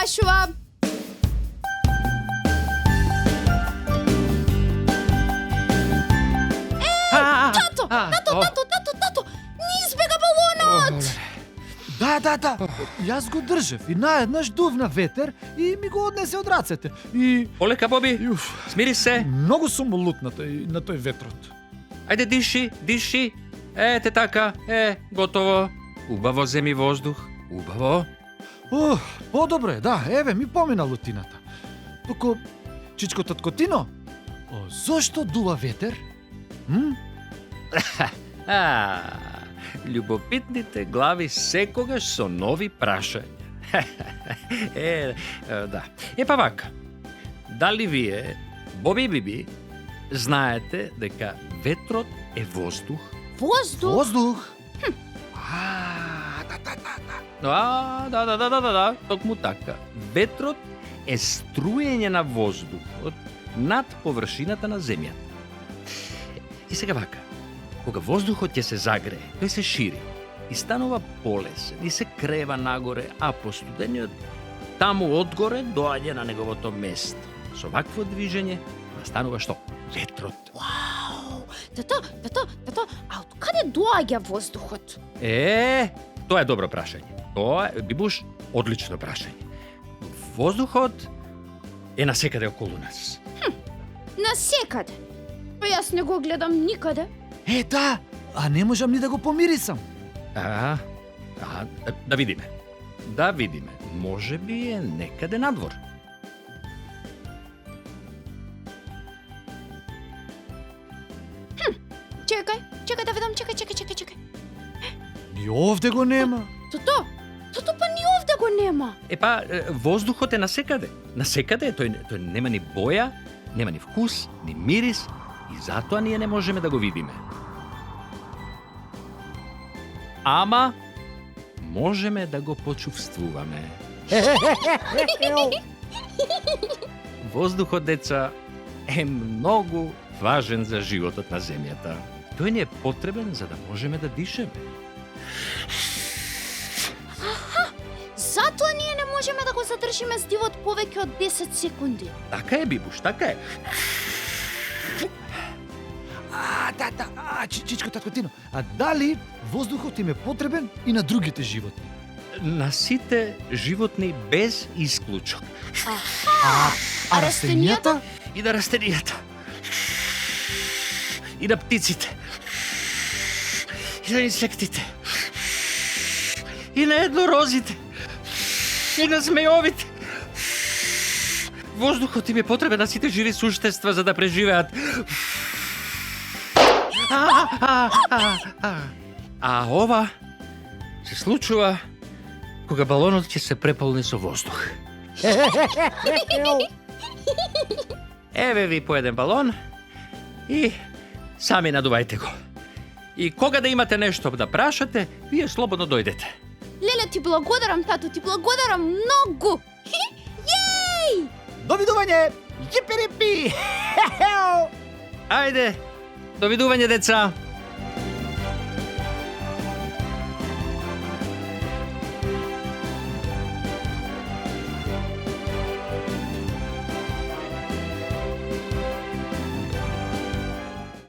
прашувам. Тато, не избега балонот! Да. Јас го држев и наеднаш дувна ветер и ми го однесе од рацете. И Полека, Боби, Јуф, смири се. многу сум лут на тој ветрот. Ајде, диши. Ете така, готово. Убаво земи воздух, убаво. Подобре, да, еве ми помина лутината. Туку, чичко таткотино, зошто дува ветер? Љубопитните глави секогаш со нови прашања. Да. Па вака, дали вие, Боби и Биби, знаете дека ветрот е воздух? Воздух? Воздух. Да, токму така. Ветрот е струење на воздухот над површината на земјата. И сега вака, кога воздухот ќе се загрее, тој се шири и станува полесен и се крева нагоре, а постудениот таму одгоре доаѓа на неговото место. Со вакво движење настанува што? Ветрот. Вау! Тато, а од каде доаѓа воздухот? Тоа е добро прашање. Тоа е, Бибуш, одлично прашање. Воздухот е насекаде околу нас. Насекаде. Па јас не го гледам никаде. Да, а не можам ни да го помирисам. Да видиме. Може би е некаде надвор. Чекај да видам, чекај. Ни овде го нема. Тото, па ни овде го нема. Воздухот е насекаде. Насекаде, тој нема ни боја, нема ни вкус, ни мирис и затоа ние не можеме да го видиме. Ама можеме да го почувствуваме. Воздухот, деца, е многу важен за животот на земјата. Тој ни е потребен за да можеме да дишеме. Затоа ние не можеме да го задржиме здивот повеќе од 10 секунди. Така е, Бибуш, така е. Чичко таткотино, а дали воздухот им е потребен и на другите животни? На сите животни без исклучок. А растенијата? И на растенијата. И на птиците. И на инсектите. И на еднорозите. И на змејовите. Воздухот им е потребен на сите живи суштества за да преживеат. А ова се случува кога балонот ќе се преполни со воздух. Еве ви по еден балон и сами надувајте го. И кога да имате нешто да прашате, вие слободно дојдете. Леле, ти благодарам, тато, ти благодарам многу. Јеј! Довидување! Јипи-рипи! Ајде, довидување, деца!